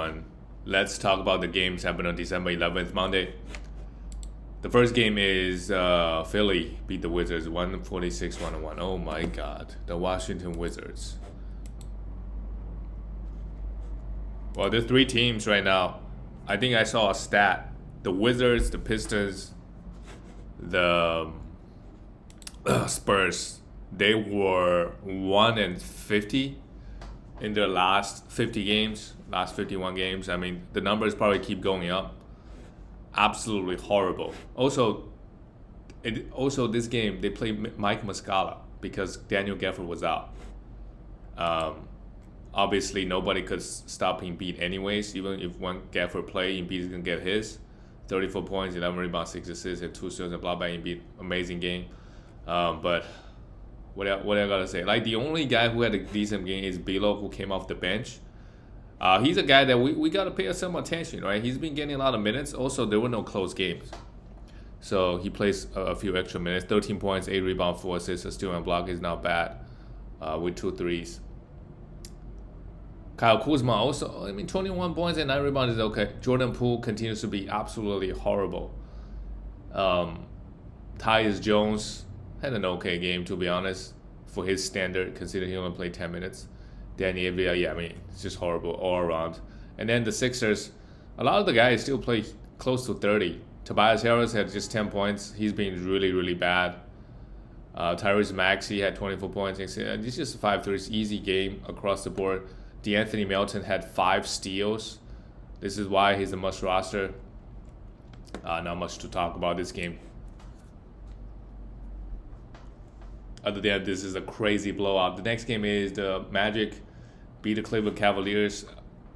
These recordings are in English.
everyone. Let's talk about the games happened on December 11th, Monday. The first game is Philly beat the Wizards 146-101. Oh my God, the Washington Wizards. Well, there's three teams right now. I think I saw a stat. The Wizards, the Pistons, the Spurs. They were 1-50 in their last 50 games, last 51 games. I mean, the numbers probably keep going up. Absolutely horrible. Also, this game they played Mike Muscala because Daniel Gafford was out. Obviously, nobody could stop Embiid anyways. Even if one Gafford play, Embiid's gonna get his 34 points, 11 rebounds, 6 assists, and 2 steals and block by Embiid. Amazing game. But what I gotta say? Like, the only guy who had a decent game is Bilo, who came off the bench. He's a guy that we gotta pay some attention, right? He's been getting a lot of minutes. Also, there were no close games, so he plays a few extra minutes. 13 points, 8 rebounds, 4 assists, a steal and block is not bad. With 2 threes. Kyle Kuzma also, 21 points and 9 rebounds is okay. Jordan Poole continues to be absolutely horrible. Tyus Jones had an okay game, to be honest, for his standard, considering he only played 10 minutes. Danny Avdia, it's just horrible all around. And then the Sixers, a lot of the guys still play close to 30. Tobias Harris had just 10 points. He's been really, really bad. Tyrese Maxey had 24 points. It's just 5 threes, easy game across the board. DeAnthony Melton had 5 steals. This is why he's a must roster. Not much to talk about this game. Other than this is a crazy blowout. The next game is the Magic beat the Cleveland Cavaliers.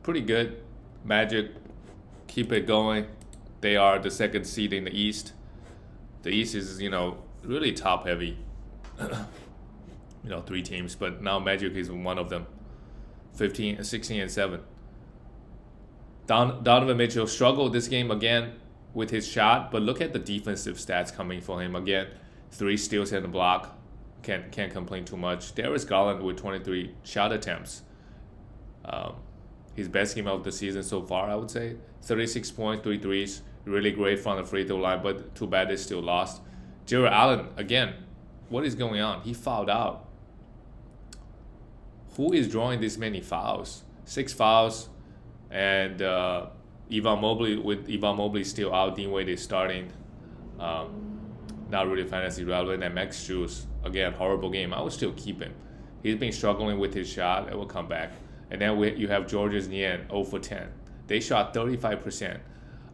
Pretty good. Magic keep it going. They are the second seed in the East. The East is, really top heavy. 3 teams, but now Magic is one of them. 16-7. Donovan Mitchell struggled this game again with his shot, but look at the defensive stats coming for him again. 3 steals and a block. Can't complain too much. Darius Garland with 23 shot attempts. His best game of the season so far, I would say. 36 points, 3 threes. Really great from the free throw line, but too bad they still lost. Jared Allen, again, what is going on? He fouled out. Who is drawing this many fouls? 6 fouls, and Evan Mobley still out. Dean Wade is starting. Not really fantasy relevant. And Max Strus, again, horrible game. I would still keep him. He's been struggling with his shot. It will come back. And then you have Georges Niang, 0 for 10. They shot 35%.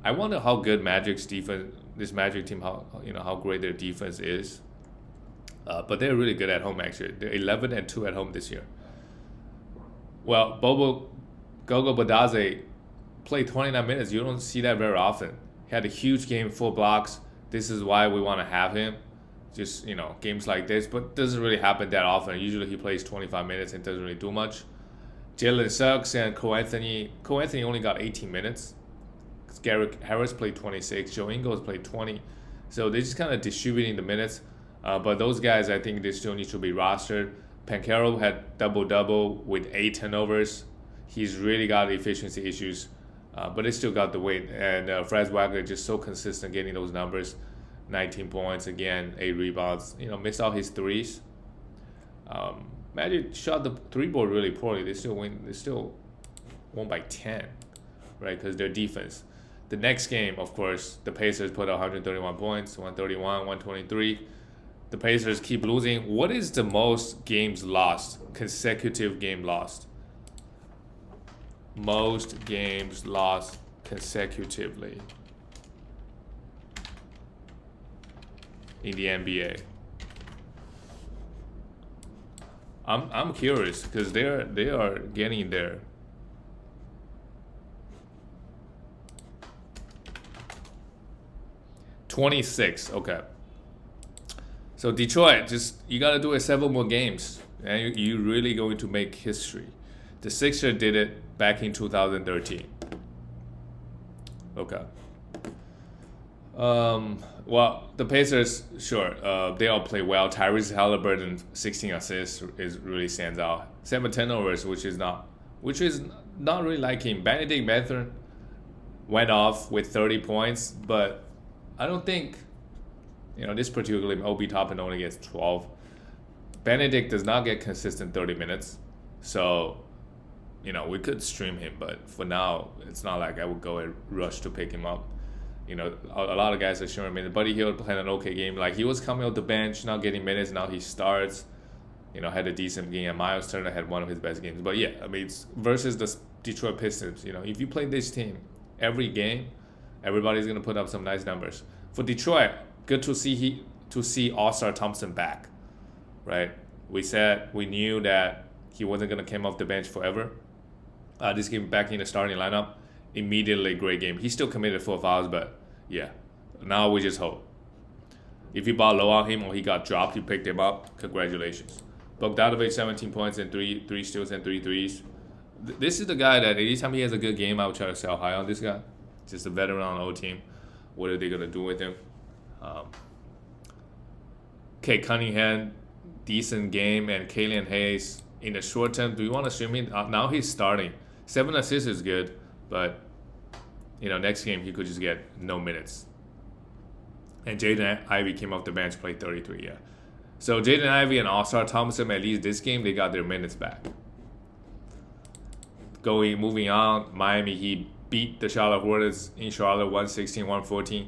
I wonder how good Magic's defense, this Magic team, how great their defense is. But they're really good at home, actually. They're 11-2 at home this year. Well, Gogo Badaze played 29 minutes. You don't see that very often. He had a huge game, 4 blocks. This is why we want to have him. Just, games like this. But it doesn't really happen that often. Usually he plays 25 minutes and doesn't really do much. Jalen Suggs and Cole Anthony. Cole Anthony only got 18 minutes. Garrett Harris played 26. Joe Ingles played 20. So they're just kind of distributing the minutes. But those guys, I think they still need to be rostered. Pancaro had double-double with 8 turnovers. He's really got efficiency issues, but he still got the weight. And Fred Wagner just so consistent getting those numbers. 19 points, again, 8 rebounds. Missed out his threes. Magic shot the 3-ball really poorly. They still win. They still won by 10, right? Because their defense. The next game, of course, the Pacers put up 131 points, 131, 123. The Pacers keep losing. What is the most games lost? Consecutive game lost. Most games lost consecutively in the NBA. I'm curious because they are getting there. $26. Okay. So Detroit, you gotta do it 7 more games, and you're really going to make history. The Sixers did it back in 2013. Okay. Well, the Pacers, sure, they all play well. Tyrese Halliburton, 16 assists, really stands out. 7 turnovers, which is not really like him. Benedict Mathurin went off with 30 points, but I don't think, this particularly Obi Toppin only gets 12. Benedict does not get consistent 30 minutes. So, we could stream him, but for now, it's not like I would go and rush to pick him up. A lot of guys are showing minutes. Buddy Hill played an okay game. Like, he was coming off the bench, not getting minutes. Now he starts. Had a decent game. And Miles Turner had one of his best games. But yeah, I mean, it's versus the Detroit Pistons. If you play this team every game, everybody's gonna put up some nice numbers. For Detroit, good to see All-Star Thompson back, right? We knew that he wasn't gonna come off the bench forever. This game back in the starting lineup, immediately great game. He still committed 4 fouls, but yeah, now we just hope. If you bought low on him or he got dropped, you picked him up. Congratulations. Bogdanovic 17 points and three steals and 3 threes. This is the guy that anytime he has a good game, I would try to sell high on this guy. Just a veteran on the old team. What are they gonna do with him? Cunningham, decent game, and Kalian Hayes in the short term. Do you want to stream him? Now he's starting. 7 assists is good, but next game he could just get no minutes. And Jaden Ivey came off the bench, played 33. Yeah. So Jaden Ivey and All-Star Thompson, at least this game, they got their minutes back. Moving on, Miami Heat beat the Charlotte Hornets in Charlotte 116-114.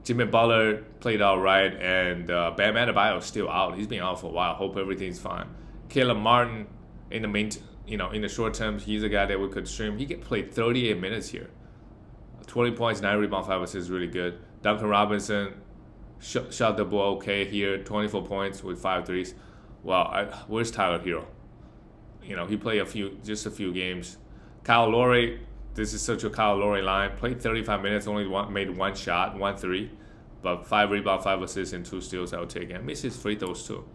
Jimmy Butler played all right, and Bam Adebayo is still out. He's been out for a while. Hope everything's fine. Caleb Martin, in the short term, he's a guy that we could stream. He played 38 minutes here. 20 points, 9 rebounds, 5 assists, really good. Duncan Robinson shot the ball okay here, 24 points with 5 threes. Well, where's Tyler Hero? He played a few games. Kyle Lowry, this is such a Kyle Lowry line. Played 35 minutes, only made 1 shot, 1 3, but 5 rebounds, 5 assists, and 2 steals. I would take. And miss his free throws too.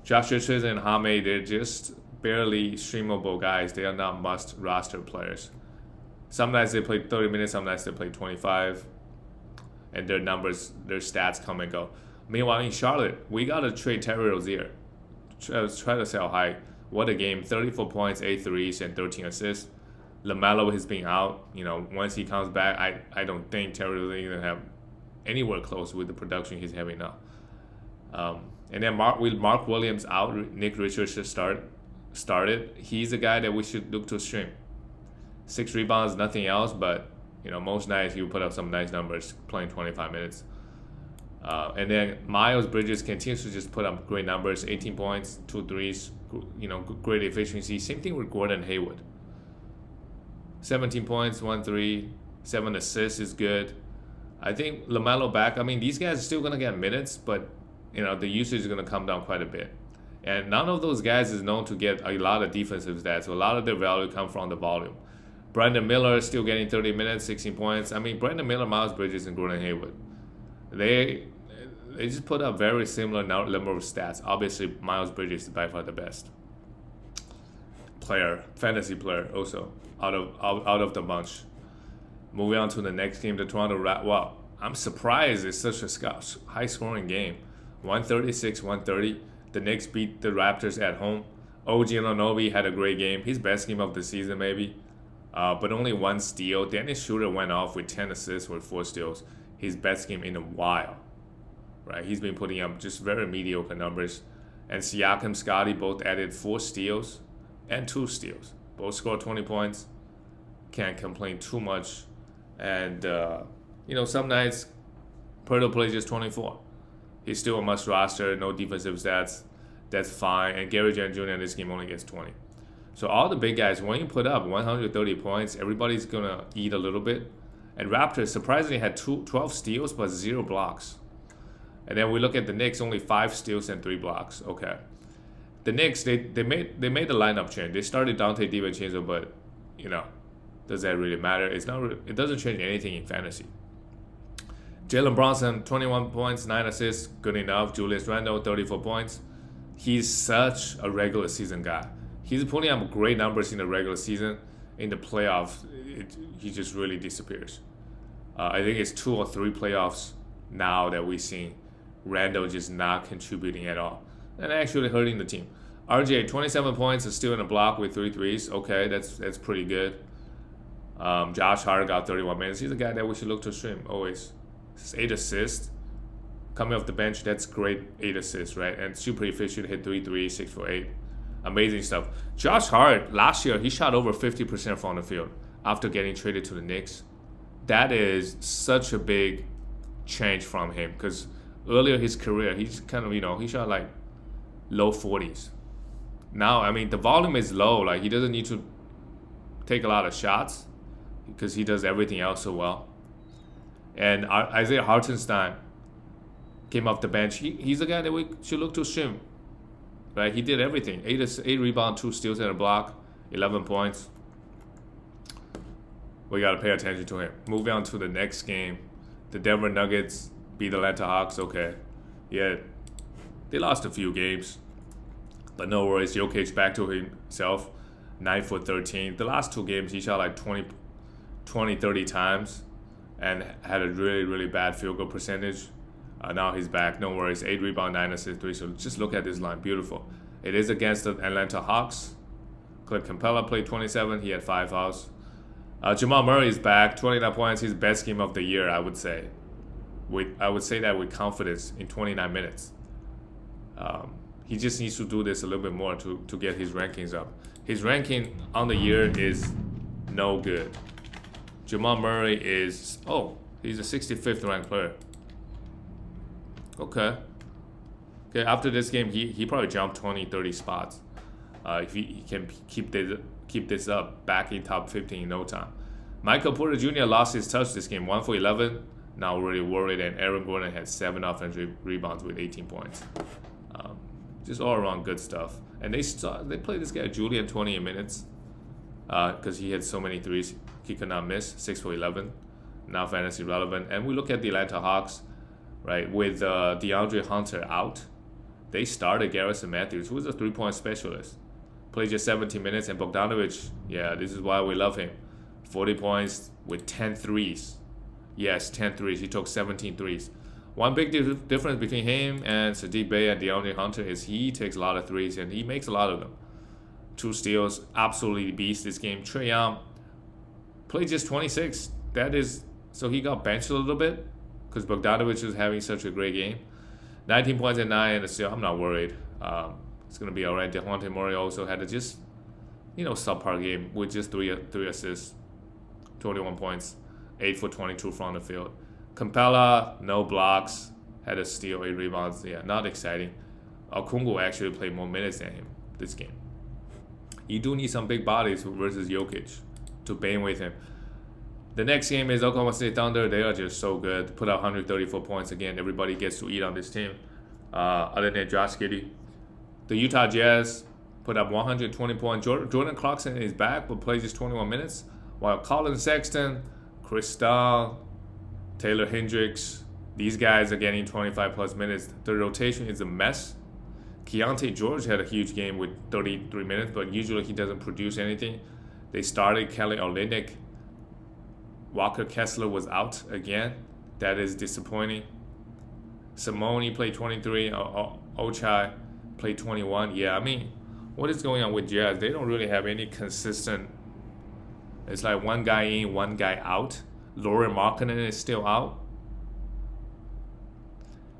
Josh Richardson and Hame, they're just barely streamable guys. They are not must roster players. Some nights they play 30 minutes, some nights they play 25. And their numbers, their stats come and go. Meanwhile, in Charlotte, we got to trade Terry Rozier. Try to sell high. What a game. 34 points, 8 threes, and 13 assists. LaMelo has been out. Once he comes back, I don't think Terry Rozier is going to have anywhere close with the production he's having now. And then with Mark Williams out, Nick Richards should started. He's a guy that we should look to stream. 6 rebounds, nothing else, but most nights he will put up some nice numbers playing 25 minutes. And then Miles Bridges continues to just put up great numbers, 18 points, 2 threes, great efficiency. Same thing with Gordon Hayward. 17 points, 1 3, 7 assists is good. I think LaMelo back. I mean, these guys are still going to get minutes, but the usage is going to come down quite a bit. And none of those guys is known to get a lot of defensive stats. So a lot of their value comes from the volume. Brandon Miller is still getting 30 minutes, 16 points. I mean, Brandon Miller, Miles Bridges, and Gordon Hayward, they just put up very similar number of stats. Obviously, Miles Bridges is by far the best fantasy player also out of the bunch. Moving on to the next game, the Toronto Raptors. Wow, I'm surprised it's such a high-scoring game. 136-130. The Knicks beat the Raptors at home. OG Anunoby had a great game. His best game of the season, maybe. But only 1 steal. Dennis Schroeder went off with 10 assists with 4 steals. His best game in a while. Right? He's been putting up just very mediocre numbers. And Siakam, Scotty both added 4 steals and 2 steals. Both scored 20 points. Can't complain too much. And, some nights, Pirtle plays just 24. He's still a must roster, no defensive stats. That's fine. And Gary Trent Jr. in this game only gets 20. So all the big guys, when you put up 130 points, everybody's going to eat a little bit. And Raptors surprisingly had 12 steals but 0 blocks. And then we look at the Knicks, only 5 steals and 3 blocks. Okay. The Knicks, they made the lineup change. They started Dante DiVincenzo, but, does that really matter? It doesn't change anything in fantasy. Jalen Brunson, 21 points, 9 assists, good enough. Julius Randle, 34 points. He's such a regular season guy. He's putting up great numbers in the regular season. In the playoffs, he just really disappears. I think it's 2 or 3 playoffs now that we've seen Randle just not contributing at all and actually hurting the team. RJ, 27 points, is still in a block with 3 threes. Okay, that's pretty good. Josh Hart got 31 minutes. He's a guy that we should look to stream always. 8 assists. Coming off the bench, that's great 8 assists, right? And super efficient, hit 3 threes, 6 for 8. Amazing stuff. Josh Hart, last year, he shot over 50% from the field after getting traded to the Knicks. That is such a big change from him because earlier his career, he's kind of, he shot like low 40s. Now, I mean, the volume is low. Like, he doesn't need to take a lot of shots because he does everything else so well. And Isaiah Hartenstein came off the bench. He's a guy that we should look to stream. Right? He did everything. 8 rebounds, 2 steals and a block, 11 points. We got to pay attention to him. Moving on to the next game. The Denver Nuggets beat the Atlanta Hawks. Okay. Yeah. They lost a few games. But no worries. Jokic back to himself. 9 for 13. The last 2 games, he shot like 20, 30 times. And had a really, really bad field goal percentage. Now he's back. No worries. 8 rebounds, 9 assists, 3. So just look at this line. Beautiful. It is against the Atlanta Hawks. Clint Capella played 27. He had 5 fouls. Jamal Murray is back. 29 points. His best game of the year, I would say. I would say that with confidence in 29 minutes. He just needs to do this a little bit more to get his rankings up. His ranking on the year is no good. Jamal Murray is... Oh, he's a 65th ranked player. Okay, after this game, he probably jumped 20, 30 spots. If he can keep this up, back in top 15 in no time. Michael Porter Jr. lost his touch this game, 1 for 11. Now really worried, and Aaron Gordon had 7 offensive rebounds with 18 points. Just all around good stuff. And they played this guy Julian 20 minutes because he had so many threes he could not miss, 6 for 11. Now fantasy relevant. And we look at the Atlanta Hawks. Right, with DeAndre Hunter out, they started Garrison Matthews, who is a 3-point specialist. Played just 17 minutes, and Bogdanovic, yeah, this is why we love him. 40 points with 10 threes. Yes, 10 threes. He took 17 threes. One big difference between him and Sadiq Bey and DeAndre Hunter is he takes a lot of threes, and he makes a lot of them. 2 steals, absolutely beast this game. Trae Young played just 26. So he got benched a little bit. Because Bogdanovic is having such a great game. 19 points and 9 and a steal. I'm not worried. It's going to be all right. DeJounte Murray also had a just, subpar game with just 3 assists, 21 points, 8 for 22 from the field. Capella, no blocks, had a steal, 8 rebounds. Yeah, not exciting. Okongwu actually played more minutes than him this game. You do need some big bodies versus Jokic to bang with him. The next game is Oklahoma City Thunder. They are just so good. Put up 134 points again. Everybody gets to eat on this team. Other than Josh Giddey. The Utah Jazz put up 120 points. Jordan Clarkson is back, but plays just 21 minutes. While Colin Sexton, Chris Dahl, Taylor Hendricks, these guys are getting 25 plus minutes. The rotation is a mess. Keontae George had a huge game with 33 minutes, but usually he doesn't produce anything. They started Kelly Olynyk. Walker Kessler was out again. That is disappointing. Simone played 23. Ochai played 21. Yeah, I mean, what is going on with Jazz? They don't really have any consistent. It's like one guy in, one guy out. Lauri Markkanen is still out.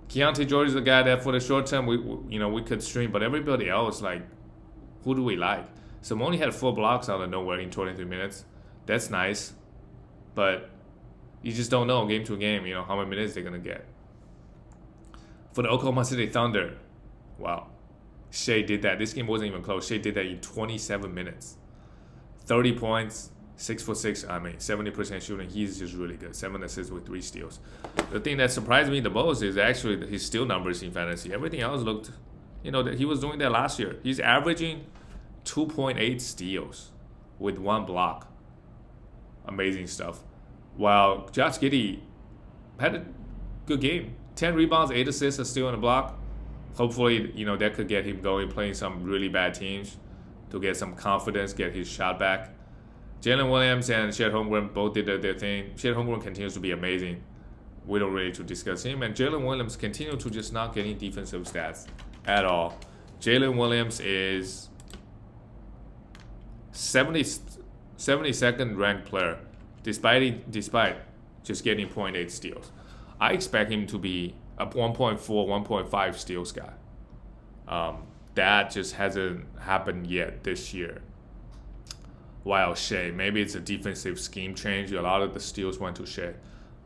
Keontae George is a guy that for the short term we could stream, but everybody else, like, who do we like? Simone had 4 blocks out of nowhere in 23 minutes. That's nice. But you just don't know game to game, how many minutes they're going to get. For the Oklahoma City Thunder, wow. Shea did that. This game wasn't even close. Shea did that in 27 minutes. 30 points, 6 for 6. 70% shooting. He's just really good. 7 assists with 3 steals. The thing that surprised me the most is actually his steal numbers in fantasy. Everything else looked, that he was doing that last year. He's averaging 2.8 steals with 1 block. Amazing stuff. While Josh Giddey had a good game. 10 rebounds, 8 assists, a steal and a block. Hopefully, that could get him going, playing some really bad teams to get some confidence, get his shot back. Jalen Williams and Chet Holmgren both did their thing. Chet Holmgren continues to be amazing. We don't really need to discuss him. And Jalen Williams continues to just not get any defensive stats at all. Jalen Williams is 72nd ranked player, despite just getting 0.8 steals. I expect him to be a 1.4, 1.5 steals guy. That just hasn't happened yet this year. While Shea, maybe it's a defensive scheme change. A lot of the steals went to Shea.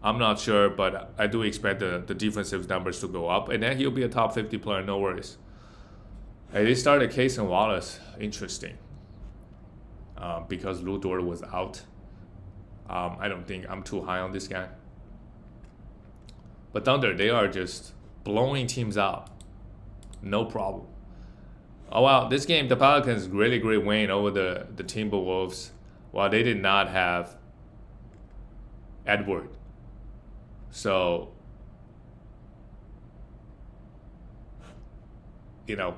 I'm not sure, but I do expect the defensive numbers to go up, and then he'll be a top 50 player, no worries. Hey, they started Case and Wallace. Interesting. Because Lou Dort was out. I don't think I'm too high on this guy. But Thunder, they are just blowing teams out. No problem. Oh wow, this game, the Pelicans, really great win over the Timberwolves, while they did not have Edward. So,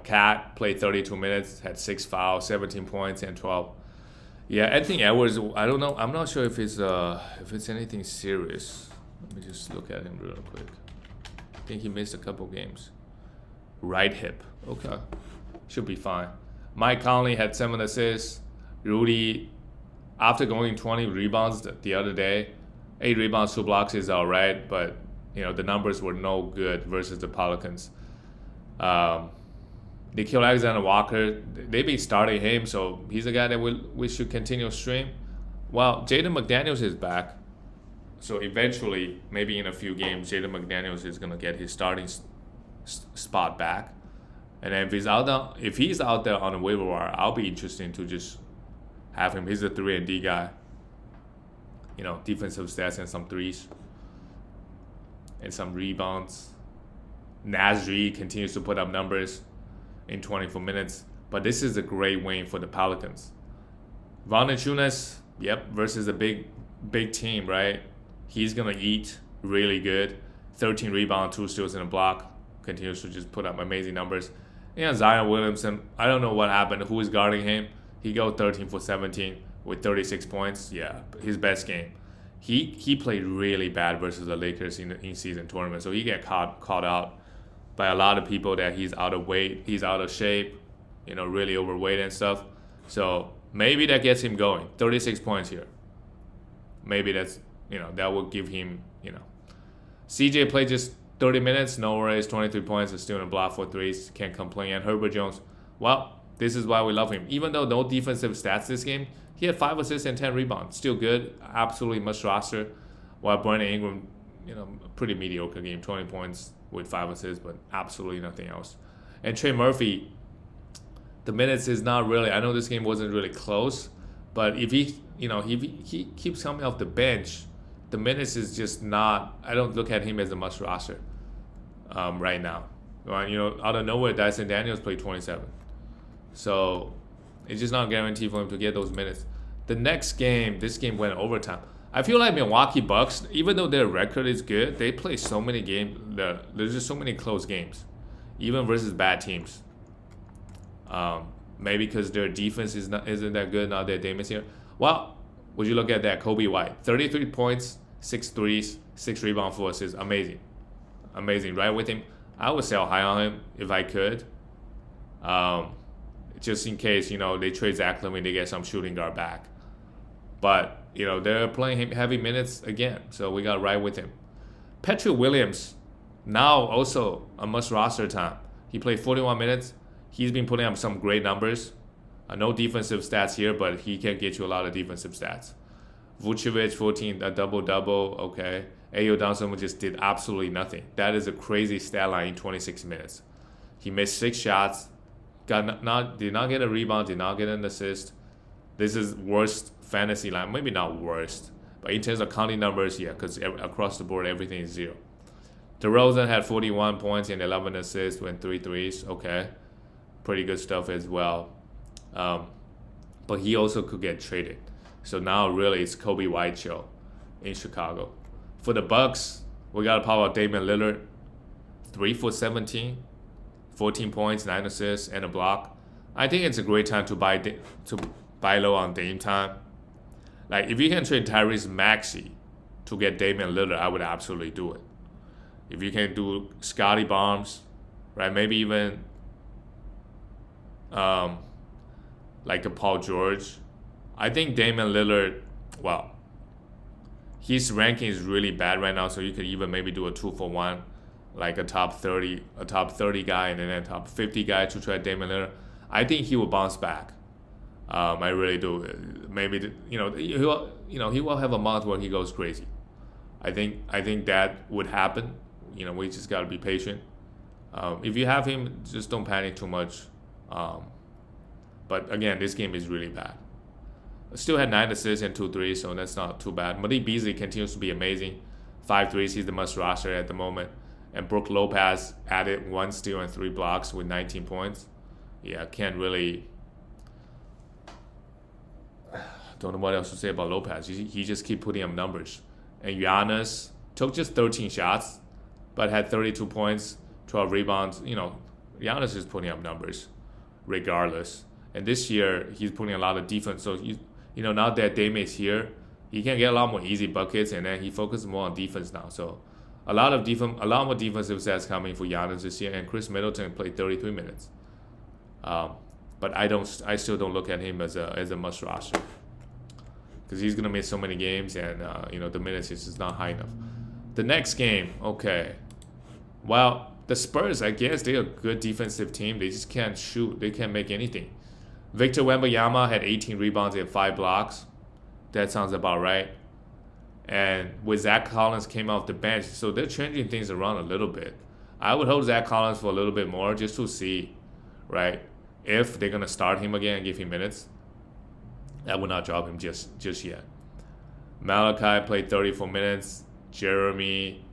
Cat played 32 minutes, had 6 fouls, 17 points, and 12. Yeah, Anthony Edwards, I don't know. I'm not sure if it's anything serious. Let me just look at him real quick. I think he missed a couple games. Right hip. Okay. Should be fine. Mike Conley had 7 assists. Rudy, after going 20 rebounds the other day, 8 rebounds, 2 blocks is all right, but the numbers were no good versus the Pelicans. Nickeil Alexander-Walker, they've been starting him, so he's a guy that we should continue to stream. Well, Jaden McDaniels is back, so eventually, maybe in a few games, Jaden McDaniels is gonna get his starting spot back. And then if he's out there on the waiver wire, I'll be interested to just have him. He's a 3-and-D guy. Defensive stats and some threes. And some rebounds. Nasri continues to put up numbers in 24 minutes. But this is a great win for the Pelicans. Valanciunas, versus a big team, right? He's going to eat really good. 13 rebounds, 2 steals and a block. Continues to just put up amazing numbers. Zion Williamson, I don't know what happened. Who is guarding him? He go 13 for 17 with 36 points. Yeah, his best game. He played really bad versus the Lakers in season tournament. So he get caught out by a lot of people that he's out of weight, he's out of shape, really overweight and stuff. So maybe that gets him going. 36 points here. Maybe that's that will give him CJ played just 30 minutes, no worries, 23 points, a steal and a block for threes, can't complain. And Herbert Jones, well, this is why we love him. Even though no defensive stats this game, he had 5 assists and 10 rebounds. Still good, absolutely must roster. While Brandon Ingram, pretty mediocre game, 20 points with 5 assists, but absolutely nothing else. And Trey Murphy, the minutes is not really, I know this game wasn't really close, but if he keeps coming off the bench, the minutes is just not, I don't look at him as a must roster. Right now. Out of nowhere, Dyson Daniels played 27. So it's just not guaranteed for him to get those minutes. The next game, this game went overtime. I feel like Milwaukee Bucks, even though their record is good, they play so many games. There's just so many close games, even versus bad teams. Maybe because their defense isn't that good now that Damon's here. Well, would you look at that? Kobe White, 33 points, 6 threes, 6 rebounds, 4 assists. Amazing, right with him. I would sell high on him if I could. Just in case, they trade Zach LaVine, they get some shooting guard back. But, they're playing him heavy minutes again, so we got right with him. Patrick Williams, now also a must roster time. He played 41 minutes. He's been putting up some great numbers. No defensive stats here, but he can get you a lot of defensive stats. Vucevic, 14, a double-double, okay. Ayo Downson just did absolutely nothing. That is a crazy stat line in 26 minutes. He missed 6 shots, did not get a rebound, did not get an assist. This is worst fantasy line. Maybe not worst, but in terms of counting numbers, yeah, because across the board, everything is 0. DeRozan had 41 points and 11 assists with 3 threes. Okay, pretty good stuff as well. But he also could get traded. So now really it's Kobe White show in Chicago. For the Bucks, we got to talk about Damian Lillard. 3 for 17, 14 points, 9 assists, and a block. I think it's a great time to buy low on Dame time. Like, if you can trade Tyrese Maxey to get Damian Lillard, I would absolutely do it. If you can do Scotty Barnes, right? Maybe even um, like a Paul George. I think Damian Lillard, well, his ranking is really bad right now, so you could even maybe do a 2-for-1, like a top 30 guy and then a top 50 guy to try Damian Lillard. I think he will bounce back. I really do. Maybe he will have a month where he goes crazy. I think that would happen. We just gotta be patient. If you have him, just don't panic too much. But again, this game is really bad. Still had 9 assists and 2 threes, so that's not too bad. Malik Beasley continues to be amazing. 5 threes, he's the must roster at the moment. And Brook Lopez added 1 steal and 3 blocks with 19 points. Yeah, can't really. Don't know what else to say about Lopez. He just keep putting up numbers. And Giannis took just 13 shots, but had 32 points, 12 rebounds. Giannis is putting up numbers, regardless. And this year he's putting a lot of defense. So now that Dame is here, he can get a lot more easy buckets, and then he focuses more on defense now. So a lot more defensive stats coming for Giannis this year. And Chris Middleton played 33 minutes. But I still don't look at him as a must roster, because he's gonna miss so many games, and the minutes is just not high enough. The next game, okay. Well, the Spurs, I guess they're a good defensive team. They just can't shoot. They can't make anything. Victor Wembanyama had 18 rebounds and 5 blocks. That sounds about right. And with Zach Collins came off the bench, so they're changing things around a little bit. I would hold Zach Collins for a little bit more just to see, right, if they're gonna start him again and give him minutes. I would not drop him just yet. Malachi played 34 minutes. Jeremy,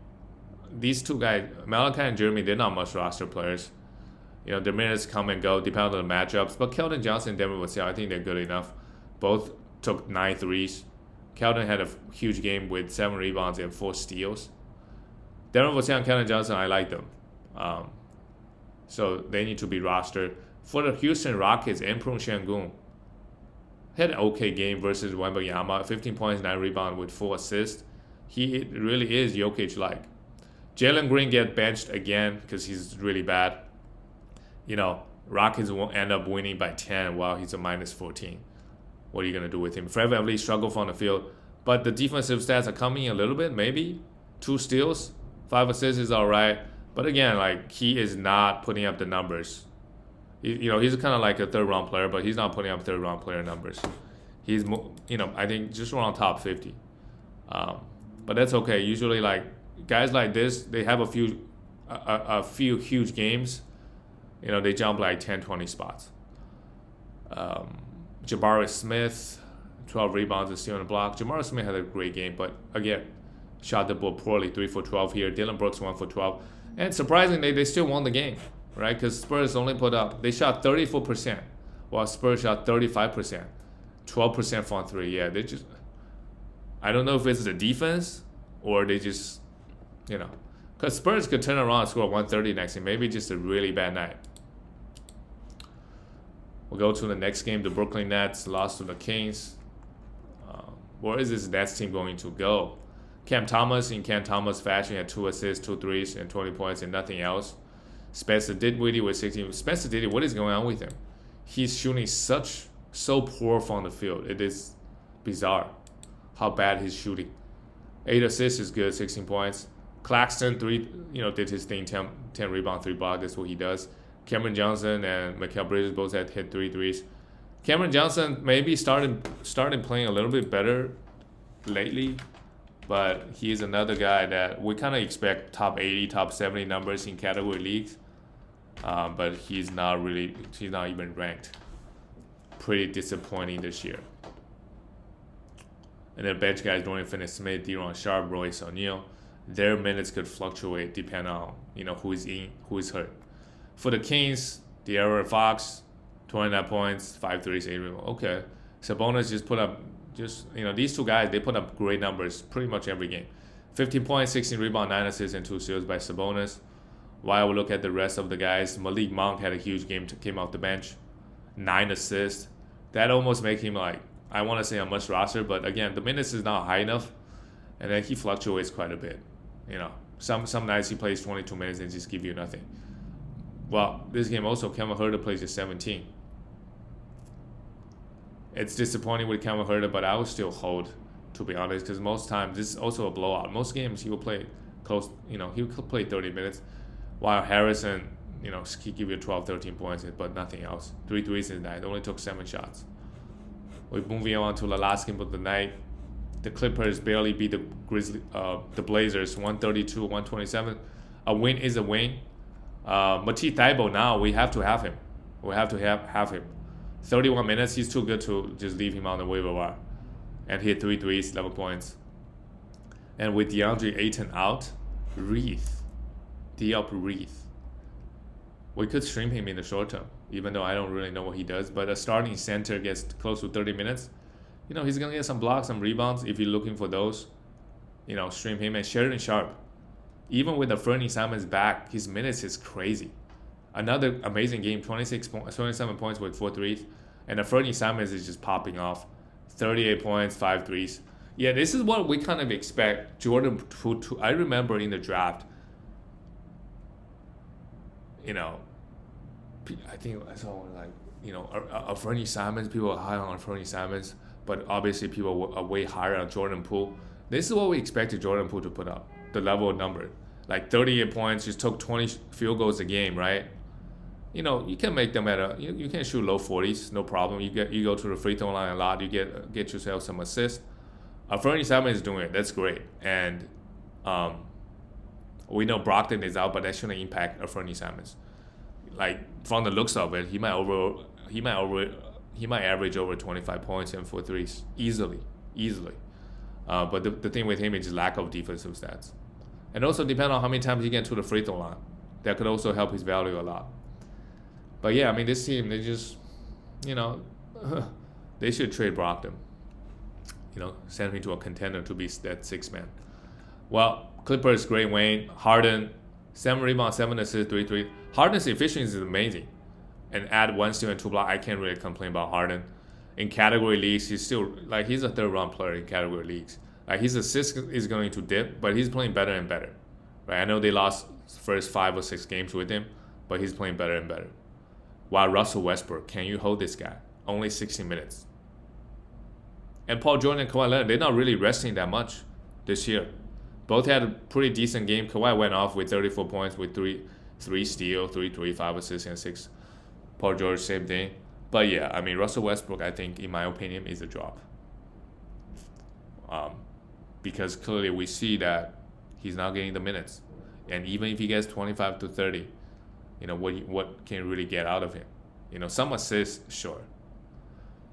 these two guys, Malachi and Jeremy, they're not much roster players. Their minutes come and go, depending on the matchups. But Keldon Johnson and Devin Vassell, I think they're good enough. Both took 9 threes. Keldon had a huge game with 7 rebounds and 4 steals. Devin Vassell and Keldon Johnson, I like them. So they need to be rostered. For the Houston Rockets, Imprung Shangun had an okay game versus Wembanyama. 15 points, 9 rebounds with 4 assists. He really is Jokic-like. Jalen Green get benched again because he's really bad. Rockets won't end up winning by 10 while he's a minus 14. What are you going to do with him? Fred VanVleet struggled from the field, but the defensive stats are coming in a little bit, maybe. 2 steals, 5 assists is all right. But again, he is not putting up the numbers. He's kind of like a third-round player, but he's not putting up third-round player numbers. He's, I think just around top 50. But that's okay. Usually, guys like this, they have a few huge games. They jump 10, 20 spots. Jabari Smith, 12 rebounds and steal on the block. Jabari Smith had a great game, but again, shot the ball poorly, 3 for 12 here. Dylan Brooks 1 for 12. And surprisingly, they still won the game, right? Because Spurs only they shot 34%, while Spurs shot 35%. 12% from 3. Yeah, I don't know if it's the defense or they just, because Spurs could turn around and score 130 next game. Maybe just a really bad night. We'll go to the next game. The Brooklyn Nets lost to the Kings. Where is this Nets team going to go? Cam Thomas, in Cam Thomas fashion, had 2 assists, 2 threes, and 20 points and nothing else. Spencer Dinwiddie with 16. Spencer Dinwiddie, what is going on with him? He's shooting so poor from the field. It is bizarre how bad he's shooting. 8 assists is good, 16 points. Claxton, did his thing, 10 rebound, 3 block. That's what he does. Cameron Johnson and Mikal Bridges both had hit 3 threes. Cameron Johnson maybe started playing a little bit better lately, but he's another guy that we kind of expect top 80, top 70 numbers in category leagues. But he's not even ranked. Pretty disappointing this year. And then bench guys, Dorian Finney-Smith, De'Ron Sharp, Royce O'Neal, their minutes could fluctuate depending on who is in, who is hurt. For the Kings, De'Aaron Fox, 29 points, 5 threes, 8 rebounds. Okay. Sabonis just put up, these two guys, they put up great numbers pretty much every game. 15 points, 16 rebounds, 9 assists, and 2 steals by Sabonis. While we look at the rest of the guys, Malik Monk had a huge game, came off the bench. 9 assists. That almost make him I want to say a must roster, but again, the minutes is not high enough. And then he fluctuates quite a bit. Some nights he plays 22 minutes and just give you nothing. Well, this game also, Kevin Huerter plays just 17. It's disappointing with Kevin Huerter, but I would still hold, to be honest, because most times this is also a blowout. Most games he will play close, he will play 30 minutes, while Harrison, he give you 12, 13 points, but nothing else. 3 threes in that. It only took 7 shots. We're moving on to the last game of the night. The Clippers barely beat the Blazers 132-127. A win is a win. Matisse Thybulle now, we have to have him. We have to have him. 31 minutes, he's too good to just leave him on the waiver wire. And hit 3 threes, 11 points. And with DeAndre Ayton out, Diop Reith. We could stream him in the short term, even though I don't really know what he does. But a starting center gets close to 30 minutes. He's going to get some blocks, some rebounds. If you're looking for those, stream him. And Sheridan Sharp, even with the Fernie Simons back, his minutes is crazy. Another amazing game, 27 points with 4 threes. And the Fernie Simons is just popping off. 38 points, 5 threes. Yeah, this is what we kind of expect Jordan Poole to. I remember in the draft, I think I saw a Fernie Simons. People are high on Fernie Simons, but obviously people are way higher on Jordan Poole. This is what we expected Jordan Poole to put up, the level of number. Like 38 points, just took 20 field goals a game, right? You can make them at you can shoot low 40s, no problem. You go to the free throw line a lot. You get yourself some assists. Fernie Simons is doing it. That's great. And we know Brogdon is out, but that shouldn't impact Fernie Simons. Like from the looks of it, he might average over 25 points and 4 threes easily. But the thing with him is lack of defensive stats, and also depend on how many times he get to the free throw line. That could also help his value a lot. But yeah, this team, they just, they should trade Brogdon. Send him to a contender to be that 6th man. Well, Clippers, great win. Harden, 7 rebounds, 7 assists, 3 threes. Harden's efficiency is amazing. And add 1 steal and 2 blocks, I can't really complain about Harden. In category leagues, he's still, he's a 3rd-round player in category leagues. His assist is going to dip, but he's playing better and better. Right? I know they lost first 5 or 6 games with him, but he's playing better and better. While Russell Westbrook, can you hold this guy? Only 60 minutes. And Paul George and Kawhi Leonard, they're not really resting that much this year. Both had a pretty decent game. Kawhi went off with 34 points with 3 steals, 3 5 assists, and 6. Paul George, same thing. But yeah, Russell Westbrook, I think, in my opinion, is a drop. Because clearly we see that he's not getting the minutes. And even if he gets 25 to 30, what can you really get out of him? Some assists, sure.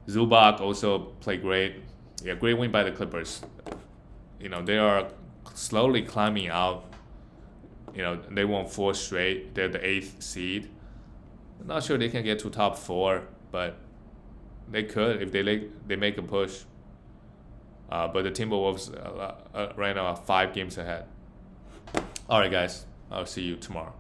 Zubac also played great. Yeah, great win by the Clippers. They are slowly climbing out. They won 4 straight. They're the 8th seed. I'm not sure they can get to top 4, but they could if they make a push. But the Timberwolves right now are 5 games ahead. All right, guys. I'll see you tomorrow.